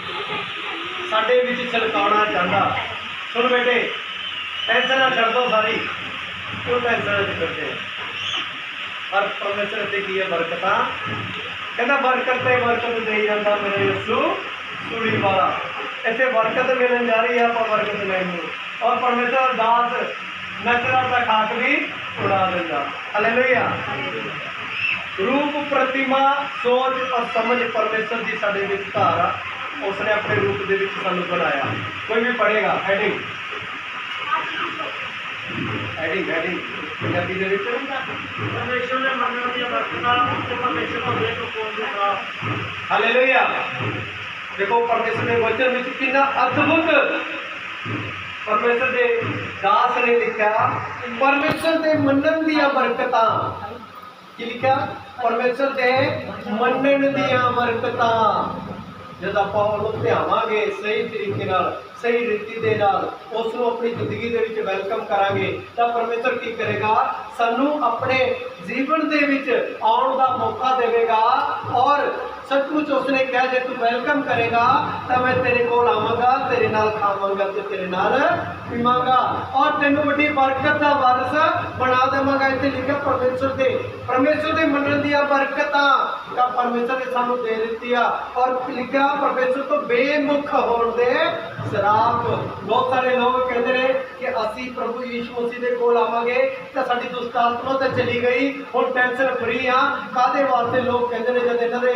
साडे विच छलकाउणा चाहता। सुन बेटे, टेंशन छड्ड दो सारी, क्यों टेंशन करते? पर परमेश्वर ते की है बरकत, कहना बरकत ते बरकत दे जाता मेरे यीशु सूली वाला। इतने बरकत मिलन जा रही है, आप बरकत नहीं। और परमेश्वर दास नचरा का खाक भी उड़ा देगा। हालेलुया। रूप प्रतिमा सोच और समझ परमेश्वर की साडे विच धारा, उसने अपने रूप के विच सानू बनाया। कोई भी पढ़ेगा हेडिंग हेडिंग हेडिंग पंजाबी दे विच परमेश्वर ने मनण दी बरकतां ते परमेश्वर को बेवकूफ दिखा। हालेलुया। देखो परमेश्वर के वचन में कितना अद्भुत परमेश्वर के दास ने लिखा, परमेश्वर के मनन दियां बरकतां। की लिखा? परमेश्वर के मनन दियां बरकतां। जब आप ध्यावांगे सही तरीके नाल, सही रीति दे नाल उसनूं अपनी जिंदगी दे विच वेलकम करांगे, तो परमेश्वर की करेगा? सानू अपने जीवन दे विच आउण दा मौका देवेगा। और सचमुच उसने कहा, जे तू वेलकम करेगा तो मैं तेरे कोल आवांगा, तेरे नाल खावांगा ते तेरे नाल पीवांगा और तेनू वड्डी बरकत दा वारस बना देवांगा। इत्थे लिखा परमेश्वर दे मनण दियां बरकतां का परमेश्वर ने सानू दे दित्ती आ। और लिखा परमेश्वर तो बेमुख होण दे श्राप। बहुत सारे लोग कहते हैं कि असी प्रभु यीशु मसीह दे कोल आवांगे तो साडी दुष्ट आत्मा तो चली गई, हुण टेंशन फ्री आ। काहदे वास्ते लोग कहते हैं, जब इन्हां दे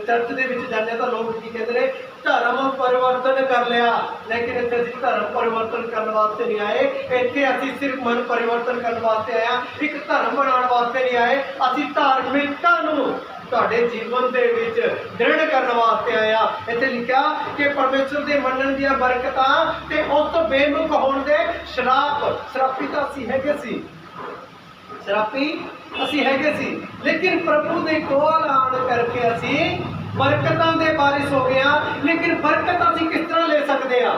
चर्च दे विच जाने तो लोग की कहते हैं, धर्म परिवर्तन कर लिया। लेकिन इत्थे असीं धर्म परिवर्तन करने वास्ते नहीं आए, इत्थे असीं सिर्फ मन परिवर्तन करने वास्ते आए हां। एक धर्म बनाने वास्ते नहीं आए, असीं धार्मिकता नूं तुहाडे जीवन दे विच दृढ़ करने वास्ते आए हां। इत्थे लिखा कि परमेश्वर दे मनण दियां बरकतां ते उस तो बेमुख होण दे श्राप। श्रापी तां असीं हैगे सी, श्रापी असीं हैगे सी, लेकिन प्रभु दे कोल आण करके असीं बरकतां दे बारिश हो गए। लेकिन बरकत असीं किस तरह ले सकते हैं?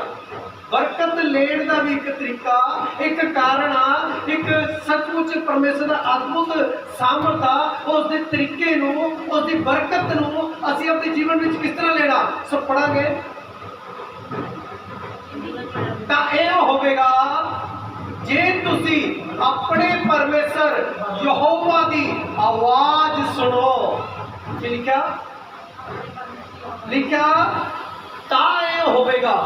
बरकत लेण का भी एक तरीका, एक कारण आ, एक सचमुच परमेश्वर का अद्भुत सामर्थ आ। उस तरीके नूं, उसकी बरकत नूं असीं अपने जीवन में किस तरह लेना? सो पढ़ांगे तां इह होवेगा, जे तुसी अपने परमेश्वर यहोवा दी आवाज सुनो। की लिखा? लिखा तां इह होवेगा,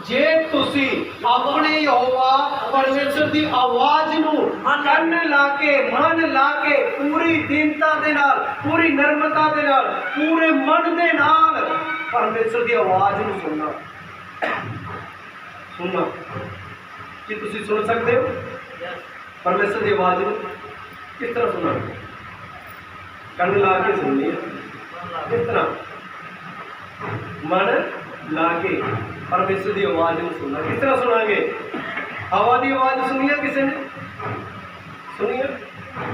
जे तुसी अपने यहोवा परमेश्वर की आवाज नूं कन ला के, मन ला के, पूरी दीनता दे नाल, पूरी नर्मता दे नाल, पूरे मन दे नाल परमेश्वर की आवाज नूं सुनना। सुनना कि तुसी सुन सकते हो परमेश्वर की आवाज नूं? किस तरह सुनना? कन ला के सुननी है। किस तरह? मन ला के परमेश्वर की आवाज में सुनना। किस तरह सुनांगे? हवा की आवाज सुनी है किसी ने? सुनी है?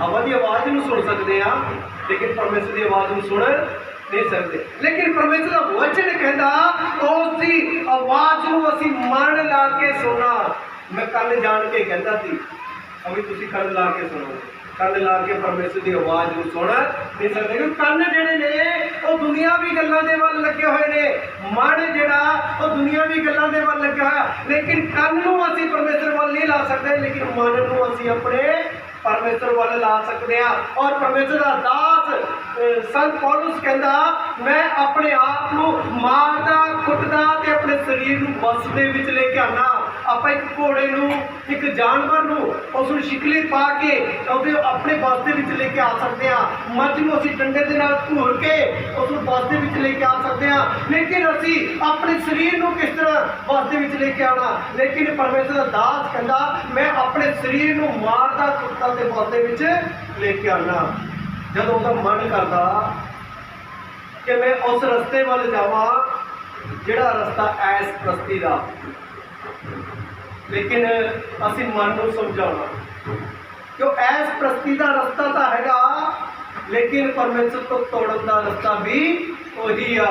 हवा की आवाज में सुन सकते हैं, लेकिन परमेश्वर की आवाज में सुन नहीं सकते। लेकिन परमेश्वर का वचन कहता उसकी आवाज में असीं मन ला के सुना। मैं कल जान के कहता थी, अभी तुसीं कल ला के सुनो। कल ला के परमेश्वर की आवाज में सुन नहीं सकते, क्योंकि कन जिहड़े ने वो दुनियावी गल्लां दे वल लगे हुए ने, मन जिहड़ा वो दुनियावी गल्लां दे वल लगे होया। लेकिन कन नूं असीं परमेश्वर वल नहीं ला सकते, लेकिन मन नूं असीं अपने परमेश्वर वाले ला सकते हैं। और परमेश्वर का दास संत पौलुस कहता, मैं अपने आप को मारदा कुटदा ते अपने शरीर को बस दे विच लेके आना। आप एक घोड़े नूं, एक जानवर नूं उसनूं शिकली पा के अपने बस दे विच लेके आ सकते हैं। मੱਝ नूं असीं डंडे दे नाल घूर के उसनूं बस दे विच लेके आ सकते हैं, लेकिन असीं अपने शरीर नूं किस तरह बस दे विच लेके आना? लेकिन परमेश्वर का दास कहता, मैं अपने शरीर नूं मारदा कुटदा ते बस दे विच लेके आना। जब उसका मन करता कि मैं उस रस्ते वाल जावां जिहड़ा रस्ता ऐस प्रस्ती का, लेकिन असीं मन को समझाना क्यों ऐस प्रस्ती का रस्ता तो हैगा, लेकिन परमेश्वर को तोड़न का रस्ता भी वही आ।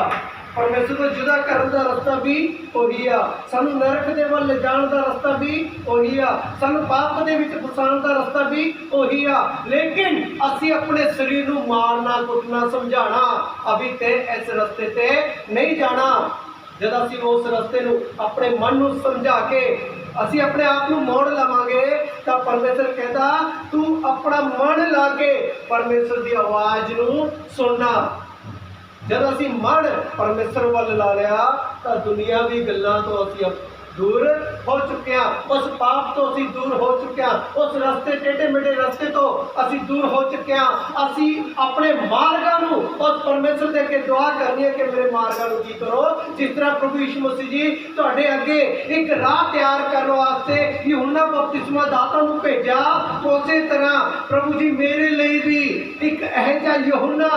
परमेश्वर को जुदा करने का रास्ता भी वही आ। सानू नरक दे वल ले जाने का रास्ता भी वही आ। सानू पाप दे विच फसाने का रास्ता भी वही आ। लेकिन असी अपने शरीर को मारना कुटना समझाना, अभी ते इस रास्ते ते नहीं जाना। जब असी उस रस्ते ਨੂੰ ਆਪਣੇ ਮਨ ਨੂੰ ਸਮਝਾ ਕੇ ਅਸੀਂ ਆਪਣੇ ਆਪ ਨੂੰ ਮੋੜ ਲਵਾਂਗੇ ਤਾਂ ਪਰਮੇਸ਼ਰ ਕਹਿੰਦਾ ਤੂੰ ਆਪਣਾ ਮਨ ਲਾ ਕੇ ਪਰਮੇਸ਼ਰ ਦੀ ਆਵਾਜ਼ ਨੂੰ ਸੁਣਨਾ। जब असी मन परमेश्वर वाल ला लिया तो दुनियावी गल्लां तो असी दूर हो चुके हैं, उस पाप तो असी दूर हो चुके हैं, उस रास्ते टेढ़े मेढ़े रास्ते तो असी दूर हो चुके हैं। असी अपने मार्गां नूं उस परमेश्वर दे अगे दुआ करनी है कि मेरे मार्गां नूं की करो। जिस तरह प्रभु यीशु मसीह जी तुहाडे अगे एक राह तैयार करने वास्ते यूहन्ना बपतिस्मा दाता नूं भेजा, उसे तरह प्रभु जी मेरे लिए भी एक इहो जिहा यूहन्ना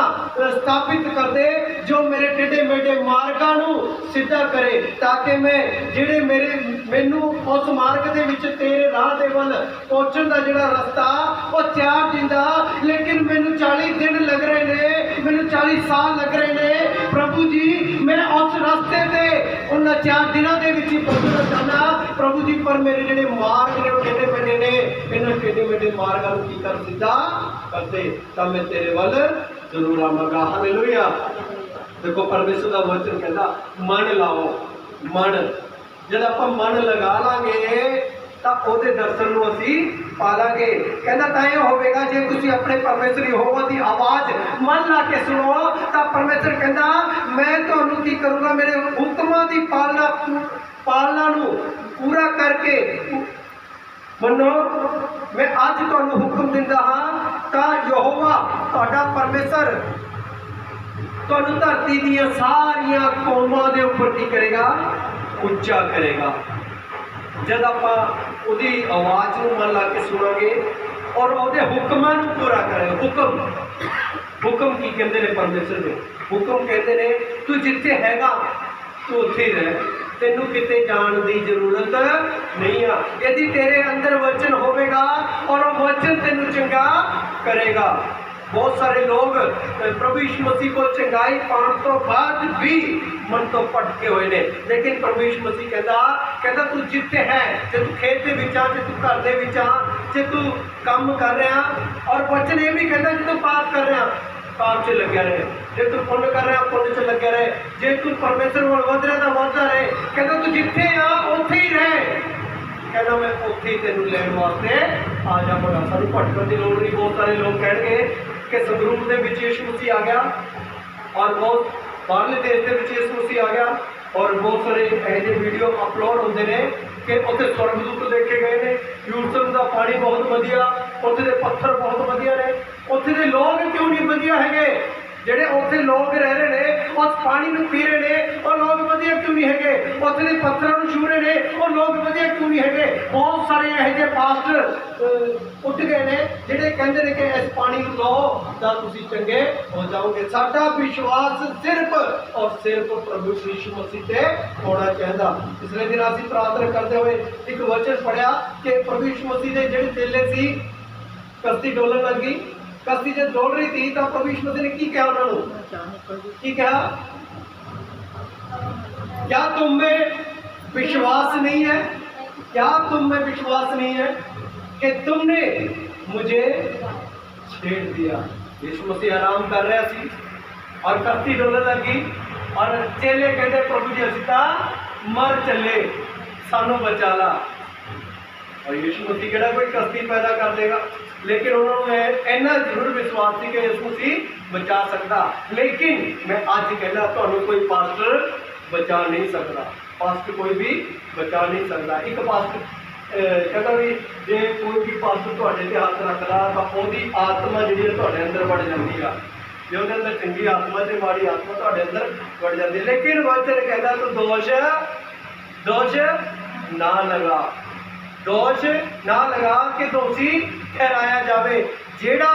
स्थापित कर दे जो मेरे टेढ़े मेढ़े मार्गां नूं सीधा करे, ताकि मैं जिहड़े मेरे मैनू उस मार्ग दे विच तेरे राह दे वल पहुंचण दा जिहड़ा रस्ता वो तैयार दिंदा। लेकिन मैनू 40 दिन लग रहे ने, मैनू 40 साल लग रहे ने प्रभु जी, मैं उस रास्ते ते उन 4 दिनों दे विच ही पहुंचना चाहना प्रभु जी, पर मेरे जिहड़े मार्ग ने टेढ़े मेढ़े ने, इन्हां टेढ़े मेढ़े मार्गां नूं की कर सीधा कर दे तां मैं तेरे वल जरूर आवांगा। हालेलुया। देखो परमेश्वर दा वचन कहंदा मन लाओ, मन जब आप मन लगा लांगे तो ਉਹਦੇ दर्शन ਨੂੰ ਅਸੀਂ ਪਾਲਾਂਗੇ। ਕਹਿੰਦਾ ਤਾਂ ਇਹ ਹੋਵੇਗਾ ਜੇ ਤੁਸੀਂ ਆਪਣੇ ਪਰਮੇਸ਼ਰ ਯਹੋਵਾ ਦੀ ਆਵਾਜ਼ ਮਨ ਲਾ ਕੇ ਸੁਣੋ ਤਾਂ ਪਰਮੇਸ਼ਰ ਕਹਿੰਦਾ ਮੈਂ ਤੁਹਾਨੂੰ ਕੀ ਕਰੂੰਗਾ, ਮੇਰੇ ਹੁਕਮਾਂ ਦੀ ਪਾਲਣਾ ਨੂੰ ਪੂਰਾ ਕਰਕੇ ਮੰਨੋ। ਮੈਂ ਅੱਜ ਤੁਹਾਨੂੰ ਹੁਕਮ ਦਿੰਦਾ ਹਾਂ ਤਾਂ ਯਹੋਵਾ ਤੁਹਾਡਾ ਪਰਮੇਸ਼ਰ ਤੁਹਾਨੂੰ ਧਰਤੀ ਦੀਆਂ ਸਾਰੀਆਂ ਕੌਮਾਂ ਦੇ ਉੱਪਰ ਕੀ ਕਰੇਗਾ, ਉੱਚਾ करेगा। जब आप उसकी आवाज़ को मन ला के सुनांगे और उसके हुक्मां को पूरा करेंगे। हुक्म की कहते हैं परमेश्वर ने, हुक्म कहते हैं तू जिथे हैगा तू उत्थे रह, तेनू किते जाण की जरूरत नहीं आ। यदि तेरे अंदर वचन होवेगा और वो वचन तेनू चंगा करेगा। बहुत सारे लोग प्रभु यीशु मसीह को चंगाई पाने तो बाद भी मन तो भटके हुए ने, लेकिन प्रभु यीशु मसीह कहता तू जिथे है, जे तू खेत के विच आ, जे तू घर के विच आ, जे तू काम कर रहा, और वचन ये भी कहता जे तू पाप कर रहा पाप च लग्या रहे, जे तू पुण्य कर रहा पुण्य च लग्या रहे, जे तू परमेश्वर वाल वध रहा वधदा रहे। कहता तू जिथे आ उत्थे ही रह, कहना मैं उत्थे ही तेनू लैण वास्ते आ जावांगा। सानू भटकण की लोड़ नहीं। बहुत सारे लोग कहेंगे कि संगरूर के विच यीशु मसीह आ गया और बहुत बाहरले देश के विच यीशु मसीह आ गया, और बहुत सारे ऐसे वीडियो अपलोड होते हैं कि उत्थे स्वर्गदूत देखे गए ने, यूरसम का पानी बहुत वधिया, उत्थे दे पत्थर बहुत वधिया ने, उत्थे दे लोग क्यों नहीं वधिया है, ਜਿਹੜੇ ਉੱਥੇ ਲੋਕ ਰਹਿ ਰਹੇ ਨੇ ਉਸ ਪਾਣੀ ਨੂੰ ਪੀ ਰਹੇ ਨੇ ਉਹ ਲੋਕ ਵਧੀਆ ਕਿਉਂ ਨਹੀਂ ਹੈਗੇ, ਉੱਥੇ ਦੇ ਪੱਥਰਾਂ ਨੂੰ ਛੂ ਰਹੇ ਨੇ ਉਹ ਲੋਕ ਵਧੀਆ ਕਿਉਂ ਨਹੀਂ ਹੈਗੇ। ਬਹੁਤ ਸਾਰੇ ਇਹੋ ਜਿਹੇ ਪਾਸਟਰ ਉੱਠ ਗਏ ਨੇ ਜਿਹੜੇ ਕਹਿੰਦੇ ਨੇ ਕਿ ਇਸ ਪਾਣੀ ਨੂੰ ਲਓ ਤਾਂ ਤੁਸੀਂ ਚੰਗੇ ਹੋ ਜਾਓਗੇ। ਸਾਡਾ ਵਿਸ਼ਵਾਸ ਸਿਰਫ ਔਰ ਸਿਰਫ ਪ੍ਰਭੂ ਯੀਸ਼ੂ ਮਸੀਹ ਤੇ ਹੋਣਾ ਚਾਹੀਦਾ। ਪਿਛਲੇ ਦਿਨ ਅਸੀਂ ਪ੍ਰਾਰਥਨਾ ਕਰਦੇ ਹੋਏ ਇੱਕ ਵਚਨ ਪੜਿਆ ਕਿ ਪ੍ਰਭੂ ਯੀਸ਼ੂ ਮਸੀਹ ਦੇ ਜਿਹੜੇ ਚੇਲੇ ਸੀ, ਕਸ਼ਤੀ ਡੋਲਣ ਲੱਗੀ, कश्ती जब दौड़ रही थी तो प्रभु यीशु मसीह ने की कहा उन्होंने, की कहा क्या तुम में विश्वास नहीं है, क्या तुम में विश्वास नहीं है कि तुमने मुझे छेड़ दिया। यीशु मसीह आराम कर रहा सी और कश्ती डोलने लगी और चेले कहते प्रभु जी असीं तां मर चले, सानू बचा ला। और यीशु मसीह कहड़ा कोई कश्ती पैदा कर देगा, लेकिन उन्होंने इन्ना जरूर विश्वास थी कि यीशु मसीह बचा सकता। लेकिन मैं अज कहना तुहानू कोई पास्टर बचा नहीं सकता, पास्टर कोई भी बचा नहीं सकता। एक पास्टर कहता भी जे कोई भी पास्टर तुहाडे ते हथ रखदा तां ओहदी आत्मा जिहड़ी तुहाडे अंदर वड़ जांदी आ, जे ओहदे अंदर चंगी आत्मा ते माड़ी आत्मा तुहाडे अंदर वड़ जांदी। लेकिन वचन कहता तू दोष ना लगा, दोष ना लगा कि दोषी ठहराया जाए। जेड़ा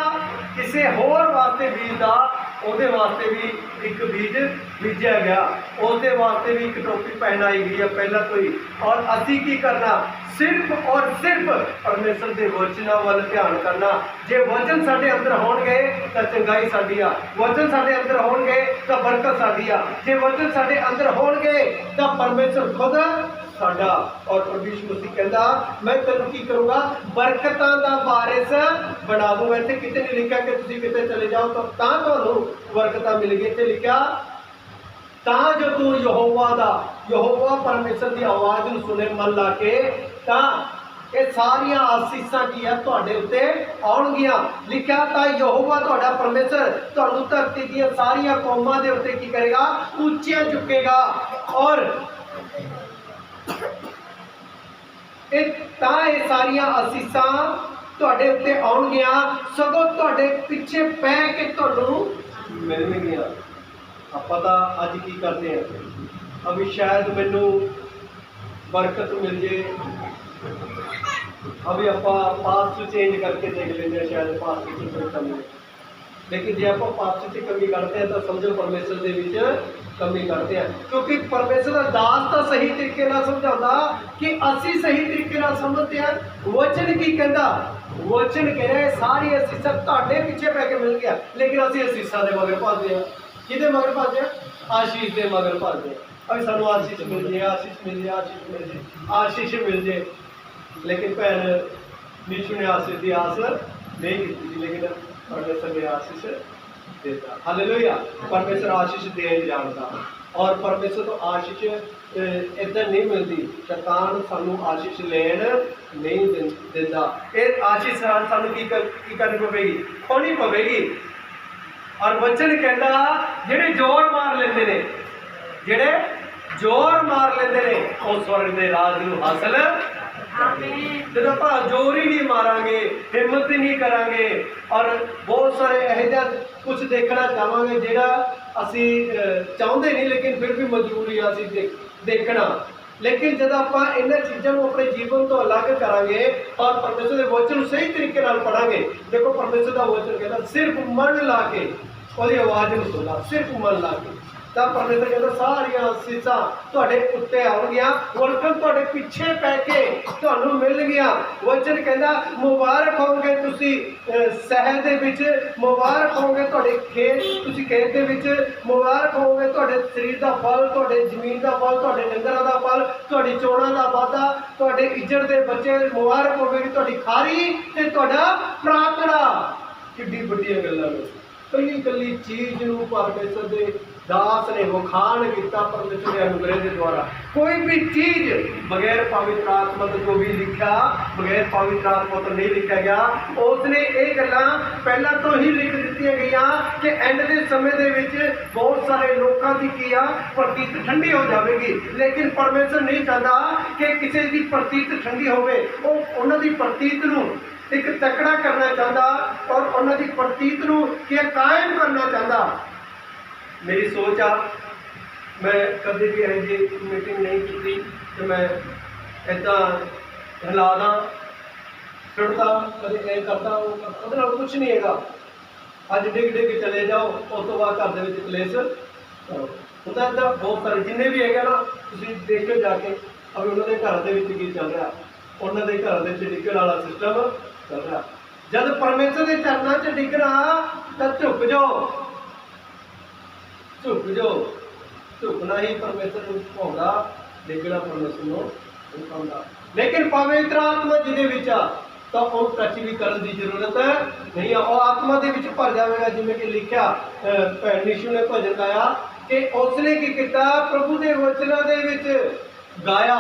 किसी होर वास्ते बीजदा ਉਹਦੇ वास्ते भी एक बीज बीजा गया, उसके वास्ते भी एक टोपी पहनाई गई है पहला तो ही। और असी की करना सिर्फ और सिर्फ परमेश्वर के वचनों वाल ध्यान करना। जे वचन साडे अंदर होणगे तो चंगाई साडी आ, वचन साडे अंदर होणगे तो बरकत साडी आ, जे वचन साडे अंदर होणगे तो परमेश्वर खुद साडा। और प्रभु यीशु मसीह कहता मैं तेनू की करूँगा, बरकतां दा वारिस बना दूंगा। इत्थे किते नहीं लिखा कि तुसीं किते चले जाओ तो तुहानू बरकतां मिल गई, इत्थे लिखा ਤਾਂ ਜੋ ਤੂੰ ਯਹੋਵਾ ਪਰਮੇਸ਼ਰ ਦੀ ਆਵਾਜ਼ ਨੂੰ ਸੁਣੇ ਮਨ ਲਾ ਕੇ, ਤਾਂ ਇਹ ਸਾਰੀਆਂ ਆਸੀਸਾਂ ਕੀ ਆ ਤੁਹਾਡੇ ਉੱਤੇ ਆਉਣਗੀਆਂ। ਲਿਖਿਆ ਤਾਂ ਯਹੋਵਾ ਤੁਹਾਡਾ ਪਰਮੇਸ਼ਰ ਤੁਹਾਨੂੰ ਧਰਤੀ ਦੀਆਂ ਸਾਰੀਆਂ ਕੌਮਾਂ ਦੇ ਉੱਤੇ ਕੀ ਕਰੇਗਾ, ਉੱਚੀਆਂ ਚੁੱਕੇਗਾ। ਔਰ ਇਹ ਸਾਰੀਆਂ ਆਸੀਸਾਂ ਤੁਹਾਡੇ ਉੱਤੇ ਆਉਣਗੀਆਂ, ਸਗੋਂ ਤੁਹਾਡੇ ਪਿੱਛੇ ਪੈ ਕੇ ਤੁਹਾਨੂੰ ਮਿਲਣਗੀਆਂ। ਆਪਾਂ ਤਾਂ ਅੱਜ ਕੀ ਕਰਦੇ ਹਾਂ, ਅਭੀ ਸ਼ਾਇਦ ਮੈਨੂੰ ਬਰਕਤ ਮਿਲ ਜੇ, अभी आप पास्ट चेंज करके देख लेते हैं, शायद पास्ट की कोई कमी है। लेकिन जो आप पास्ट से कमी करते हैं तो समझो परमेश्वर के विच कमी करते हैं, क्योंकि परमेश्वर का दास तो सही तरीके नाल समझाता कि असी सही तरीके नाल समझते हैं। वचन की कहता, वचन कह रहे सारी असीसां तुहाडे पीछे पै के मिल गया, लेकिन असी असीसां दे मगर भजदे हैं। किहदे मगर भजदे हैं? आशीष के मगर भजदे हैं। अभी सानू आशीष मिल जाए, आशीष मिल जाए, आशीष मिल जाए, आशीष मिल जाए। लेकिन भैन निशु ने आशीष की आस नहीं की, लेकिन परमेश्वर ने आशीष देता। हालेलुया। परमेश्वर आशीष देन जानता, और परमेश्वर तो आशीष इधर नहीं मिलती। शैतान सानू आशीष लेन नहीं देता। ये आशीष सानू की करनी पवेगी, खोनी पवेगी। और वचन कहता जेडे जोर मार लेंदे ने, जेडे जोर मार लेंदे ने, उस स्वर्ग के राज नूं हासिल जब आप जोर ही नहीं मारांगे, हिम्मत ही नहीं करांगे, और बहुत सारे यह कुछ देखना चाहांगे जिहड़ा असी चाहते नहीं, लेकिन फिर भी मजबूरी असी देखना। लेकिन जब आप इन चीज़ों को अपने जीवन तो अलग करांगे और परमेश्वर के वचन सही तरीके नाल पढ़ांगे। देखो परमेश्वर का वचन कहता सिर्फ मन ला के उसकी आवाज़ में सुना, सिर्फ मन ला के, तब परमेश्वर कहता सारिया आसीसां तुहाडे उत्ते आउणगीਆਂ, वरकन तुहाडे पिछे पै के तुहानूं मिलणगीਆਂ। वचन कहता मुबारक होवोगे तुसीं शहर दे विच, मुबारक होवोगे तुहाडे खेत, तुसीं खेत दे विच, मुबारक होवोगे तुहाडे शरीर दा फल, तुहाडे जमीन दा फल, तुहाडे डंगरां दा फल, तुहाडी चोणां दा वाधा, तुहाडे इज्जत दे बच्चे, मुबारक होवेगी तुहाडी खारी ते तुहाडा प्रार्थना। किड्डी वड्डियां गल्लां ने, कली कली चीज़ नूं परमेश्वर दे दास ने वखाण किया परमेश्वर के अनुग्रह के द्वारा। कोई भी चीज बगैर पवित्र आत्मा तो जो भी लिखा, बगैर पवित्र आत्मा तो नहीं लिखा गया। उसने ये गल्लां पहला तो ही लिख दी गई कि एंड के समय दे विच बहुत सारे लोगों की किया प्रतीत ठंडी हो जाएगी, लेकिन परमेश्वर नहीं चाहता कि किसी की प्रतीत ठंडी होवे। वो उन्हां दी प्रतीत नूं एक तकड़ा करना चाहता और उन्हां दी प्रतीत नूं कायम करना चाहता। मेरी सोच आ, मैं कभी भी ऐसी मीटिंग नहीं की तो मैं इदा हिला दा छुड़ता, कभी ऐ करता, वो कुछ नहीं है। अज डिग डिग चले जाओ, उस तो बाद घर के कलेश करो। होता इदा बहुत सारे जिन्हें भी है ना, तुम देखो जाके अभी उन्होंने घर के चल रहा, उन्होंने घर के डिगण वाला सिस्टम चल रहा। जब परमेश्वर के चरणों च डिगना तो झुक जाओ, झुक जाओ। झुकना ही परमेश्वर को भाउंदा, डिगना परमेश्वर को नहीं भाउंदा। लेकिन पवित्र आत्मा जिहदे विच आ तो उस टच भी करने की जरूरत नहीं है, और आत्मा के विच भर जाएगा। जिवें कि लिखा भैन निशु ने भजन गाया कि उसने की किया, प्रभु के वचनों के विच गाया,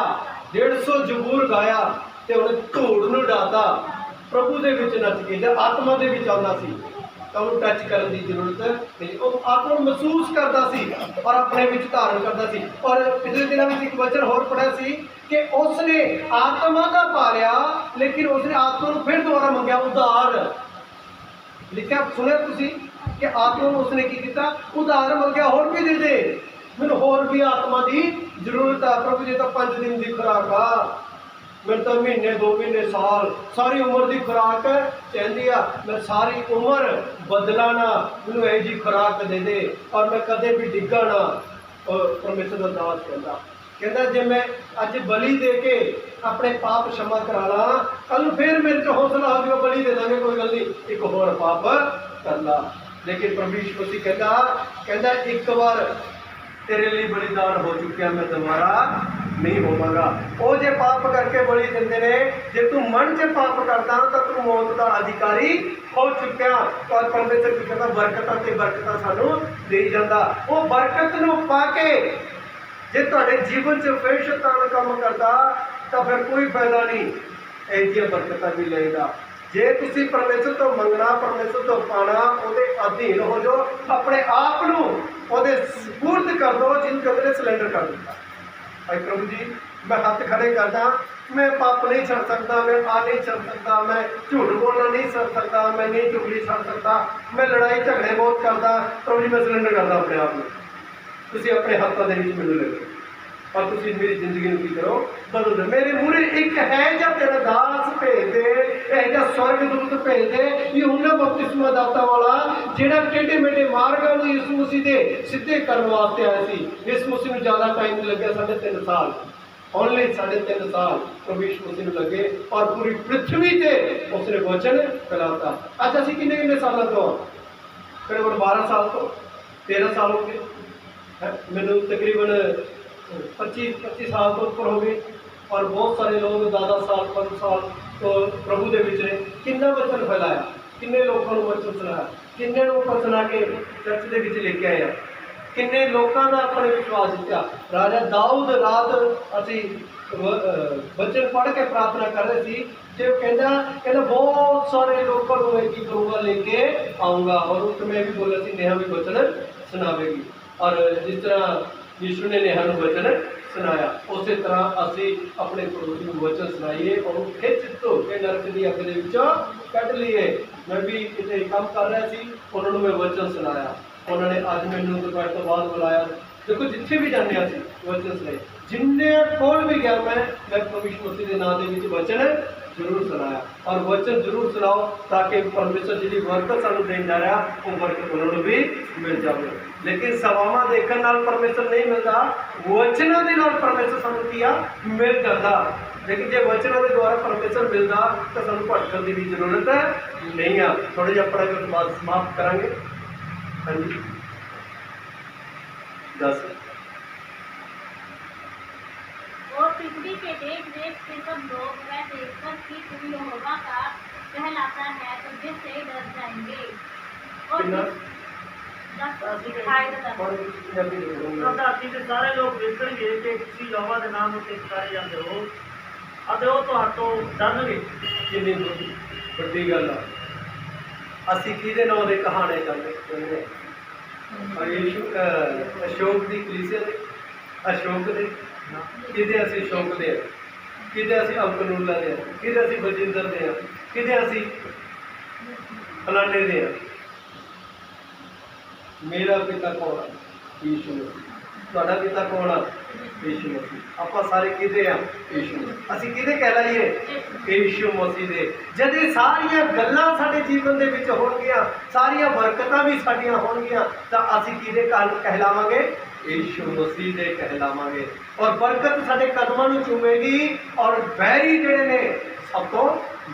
150 जबूर गाया तो उन्हें धूड़ नूं डाता, प्रभु के विच नच के जब आत्मा के विच आउंदा सी तो उन्हें टच करने की जरूरत नहीं। वो आत्मा महसूस करता सी और अपने विच धारण करता सी। और पिछले दिनों में एक वचन होर पढ़िया सी कि उसने आत्मा का पा लिया, लेकिन उसने आत्मा को फिर दोबारा मंगया उधार। लिखा सुनिया तुसी कि आत्मा को उसने की किया, उधार मंगया, होर भी दे दे मैनूं, होर भी आत्मा की जरूरत है। प्रभु जी तो 5 दिन की खुराक आ, मेरे तो महीने 2 महीने साल सारी उम्र की खुराक चाहिए आ। मैं सारी उम्र बदला ना, मैनूं यह जी खुराक दे दे और मैं कदे भी डिग्गा ना। और परमेश्वर का दास कहता जे मैं अज बलि दे के अपने पाप क्षमा करा ला, कल फिर मेरे को हौसला हो जाएगा, बलि दे देंगे, कोई गल नहीं, एक होर पाप कर ला। लेकिन प्रभु यीशु मसीह कहता एक बार तेरे लिए बलिदान हो चुका, मैं दोबारा नहीं होवागा। वो जे पाप करके बलि देंदे ने, जे तू मन च पाप करदा तो तू मौत का अधिकारी हो चुकिया। और परमेश्वर की कहता बरकतां ते बरकतां सानू दे जांदा। वो बरकत नूं पा के जे तुहाडे जीवन च फिर शैतान काम करदा तो फिर कोई फायदा नहीं। ऐसी बरकतां भी लेगा जे तुसी परमेश्वर तो मंगना, परमेश्वर तो पाना, ਉਹਦੇ अधीन हो जाओ, अपने आप ਨੂੰ ਉਹਦੇ ਸਪੁਰਦ कर दो, जिन कदरे सिलेंडर कर दिता। भाई प्रभु जी मैं हाथ खड़े करदा, मैं पाप नहीं छड़ सकता, मैं आ नहीं छड़ सकता, मैं झूठ बोलना नहीं छड़ सकता, मैं नहीं चुगली छड़ सकता, मैं लड़ाई झगड़े बहुत करदा। प्रभु जी मैं सिलेंडर करदा अपने आप ਨੂੰ। ਤੁਸੀਂ ਆਪਣੇ ਹੱਥਾਂ ਦੇ ਵਿੱਚ ਮੈਨੂੰ ਲੈ ਲਓ और तुसी मेरी जिंदगी में की करो बदल दो। मेरे मूहरे एक है जा तेरा दास भेज दे, ऐसा स्वर्गदूत भेज दे, यूहन्ना बपतिस्मा दाता वाला जेड़ा टेढ़े मेढ़े मार्गां नूं यीशु मसीह दे सीधे करन वास्ते आया सी। यीशु मसीह नूं ज़्यादा टाइम नहीं लग्या, 3.5 साल, ओनली 3.5 साल प्रभु यीशु मसीह नूं लगे और पूरी पृथ्वी ते उसने वचन फैलाता। अज असीं किन्ने सालों तो करीबन 12 साल तो 13 साल हो गए, मैनूं तकरीबन 25 साल तो ऊपर हो गए और बहुत सारे लोग 10 साल 5 साल तो प्रभु के विच ने। कितना वचन फैलाया, किन्ने लोगों को वचन सुनाया, किन्ने लोगों सुना के चर्च के विच लेके आया, किन्ने लोगों का अपने विश्वास दिता। राजा दाऊद रात असी वचन पढ़ के प्रार्थना कर रहे थे, जो कहना बहुत सारे लोगों को मैं की करूँगा, लेके आऊँगा। और उस समय भी बोला सी नेहा भी वचन सुनावेगी। और जिस तरह यीशु ने नेहा नूं वचन सुनाया, उस तरह असी अपने प्रभु नूं वचन सुनाइए और खिच धो के नरक की अग दे विचों कढ लीए। मैं भी किते काम कर रहा सी, उन्होंने मैं वचन सुनाया, उन्होंने अज मैनूं दोपहर तो बाद बुलाया। देखो जिथे भी जाने असीं वचन सुनाए, जिन्ने कोल भी गया मैं प्रभु यीशु मसीह के नाम के वचन जरूर सुनाया। और वचन जरूर सुनाओ ताकि परमेश्वर जी की बरकत सानूं देन जा रहा वो बरकत उन्होंने भी मिल जाए। लेकिन सवावां देखण नाल परमेश्वर नहीं मिलता, वचनों के नाल परमेश्वर सानूं किया मिल जाता। लेकिन जो वचनों के द्वारा परमेश्वर मिलता तो सानूं भटकण की भी जरूरत नहीं है। थोड़ा जिहा पढ़ के बात समाप्त करांगे। हाँ जी 10 और पृथ्वी के देश देश से सब लोग वह देखकर कि तू यहोवा का कहलाता है तो वे से डर जाएंगे। और कितना? धरती के सारे लोग देखणगे कि तुसीं यहोवा दे नाम उत्ते पुकारे जांदे हो ਅਤੇ ਉਹ ਤੁਹਾਤੋਂ ਡਰਨਗੇ। कितनी बड़ी गल आ। असीं किहदे नाम दे कहाने चाहते और यीशु अशोक की कलीसिया दे, अशोक दे किहदे असीं अशोक दे, किहदे असीं अबकनूला दे, किहदे असीं बजिंदर दे, किहदे असीं फलाने दे। मेरा पिता कौन है? यीशु मसीह। तुहाडा पिता कौन है? यीशु मसीह। आपां सारे किहदे आ? यीशु मसीह। असीं किहदे कहलाइए? यीशु मसीह दे। जद ये सारियां गल्लां साडे जीवन दे विच होणगीਆਂ, सारियां बरकतां भी साडियां होणगीਆਂ, तां असीं किहदे कहलावांगे? यीशु मसीह दे कहलावांगे। और बरकत साडे कदमां नूं चूमेगी और बैरी जिहड़े ने सब तो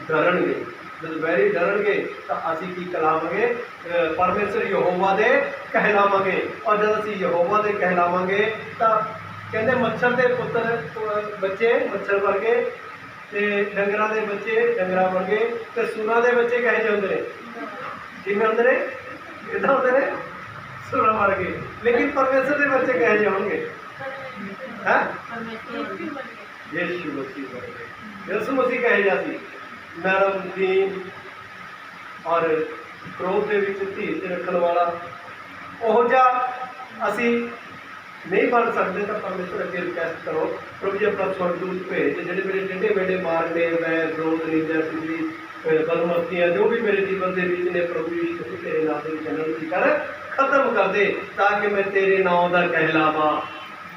डरनगे। जब बैरी डरनगे तो असीं की कहलावांगे? परमेश्वर यहोवा दे कहलावांगे। और जब असीं यहोवा दे कहलावांगे तो कहते मच्छर के पुत्र बच्चे मच्छर वर्गे, ते डंगरां दे बच्चे डंगरां वर्गे, ते सूरां दे बच्चे कहे जे हुंदे ने, किवें हुंदे ने? इदां हुंदे ने सूरां वर्गे। लेकिन परमेश्वर दे बच्चे कहे जे होणगे? हैं? यीशु मसीह वर्गे। यीशु मसीह कहे जा सी नरम दीन और क्रोध के विच धीरज रखण वाला। ओहो जिहा असीं नहीं बन सकते तो परमेश्वर अगे रिक्वेस्ट करो, प्रभु जी अपना स्वर्गदूत भेज जिहड़े मेरे टेढ़े मेढ़े मारने मैं क्रोध निंदा सिद्धि बदमस्तियाँ जो भी मेरे जीवन के बीच ने प्रभु यीशु तेरे नाम के चैनल कर खत्म कर दे, ताकि मैं तेरे नाम का कहलावा।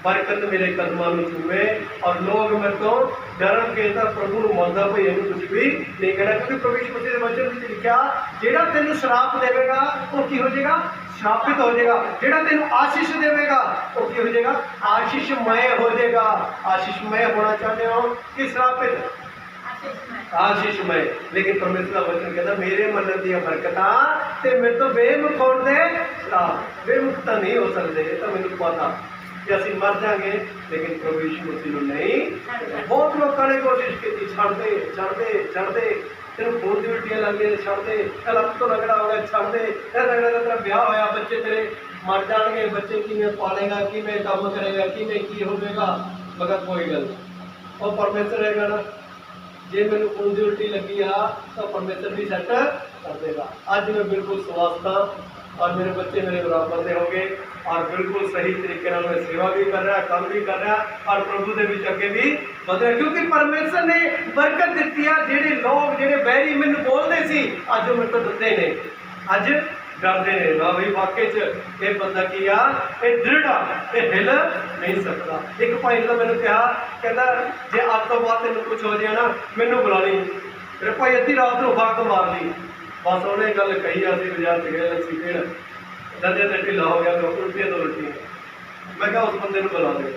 बरकत मेरे कदमां नूं चूमे और लोग मेरे तो डरन के तो प्रभु नूं मंनदा भाई इहनूं कुछ भी नहीं कहना। क्योंकि प्रभु यीशु मसीह के वचन में लिखा जिहड़ा तैनूं श्राप देवेगा वो की हो जाएगा? श्रापित हो जाएगा। जिहड़ा तैनूं आशीष देवेगा वो की हो जाएगा? आशीषमय हो जाएगा। आशीषमय होना चाहते हो कि श्रापित? आशीषमय। लेकिन परमेश्वर का वचन कहता मेरे मनन दी बरकतां ते मेरे तो बेमुख होण दे श्राप। बेमुख तो नहीं हो सकते, ये तो मैनूं पता। कि ਅਸੀਂ मर जाएंगे, लेकिन प्रभु यीशु मसीह ਨੂੰ नहीं। बहुत लोगों ने कोशिश की छड़ दे तेन खून की उल्टियां लग गई छड़ दे, लत तो लगड़ा हो गया छड़ दे, तेरा ब्याह होया बच्चे तेरे मर जाएंगे, बच्चे किमें पालेगा, किमें काम करेगा, किमें की होगा। मगर कोई गल और परमेश्वर है ना, जे मैंने खून की उल्टी लगी आ तो परमेश्वर भी सैट कर देगा। अज मैं बिल्कुल स्वस्थ हाँ और मेरे बच्चे मेरे बराबर के होंगे और बिल्कुल सही तरीके नाल मैं सेवा भी कर रहा, काम भी कर रहा और प्रभु के विच अगे भी वध रहा, क्योंकि परमेश्वर ने बरकत दी है। जेडे लोग जेडे बैरी मैनू बोलते सी अज मेरे तो दिते ने, अज डरते ने ना भाई वाकई च ये बंदा की आ, ये दृढ़ आ, ये हिल नहीं सकता। एक भाई ने मैंने कहा कहता जे अज तो बाद तेन कुछ हो जाए ना मैनू बुला ली, मेरे भाई अद्धी रात को फाक मार ली। बस उन्हें गल कही असी बाजार च गए लस्सी पीण, दंदे ते ढिला हो गया, उल्टियां तो उल्टियां। मैं क्या उस बंदे बुला दे,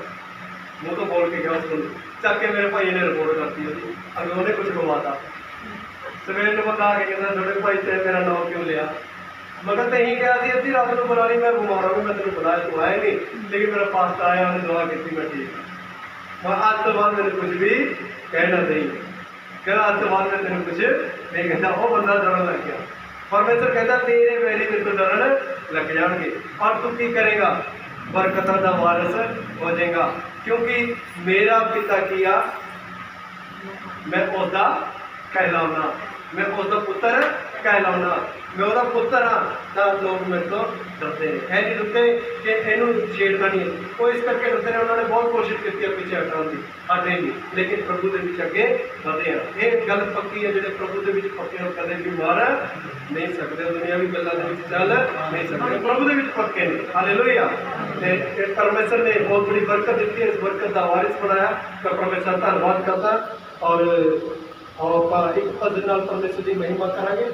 मुँह तो बोल के गया उस बंदे चक के मेरे भाई ने रिपोर्ट करती है अगर उन्हें कुछ गवाता। सवेर को बंदा आके कहता थोड़े भाई ते मेरा नाम क्यों लिया, मगर तो यही कहा अद्धी रात को बुला ली, मैं बीमार हो गया, मैं तेन बुलाया तू आया नहीं, लेकिन मेरा पास आया उन्हें दुआ की मैं ठीक मैं आज तो बाद मैंने कुछ भी कहना नहीं, कहना आज तो बाद में तेन कुछ नहीं कहता। वो बंदा डरन लग गया। परमेश्वर कहता तेरे वैरी तेरे को डरन लग जाएंगे और तू की करेगा, बरकतां दा वारिस हो जाएगा, क्योंकि मेरा पिता किया मैं उसका कहलावना, मैं उसका पुत्र कहलावना, मैं उसका पुत्र हाँ तो लोग मेरे तो डरते हैं। है नहीं डरते कि इनू छेड़ना नहीं है, वो इस करके डरते हैं। उन्होंने बहुत कोशिश की पीछे हटाने की, हटे नहीं, लेकिन प्रभु के बीच अगे बढ़े हैं। ये गल पक्की है, जो प्रभु के बीच पक्के कदे भी मार नहीं सकते, दुनियावी गलों के चल नहीं सकते, प्रभु के बीच पक्के ने। हालेलुया। परमेश्वर ने बहुत बड़ी बरकत दी है, इस बरकत का वारिस बनाया तो परमेश्वर धन्यवाद करता। और एक भजन नाल परमेश्वर की महिमा करांगे।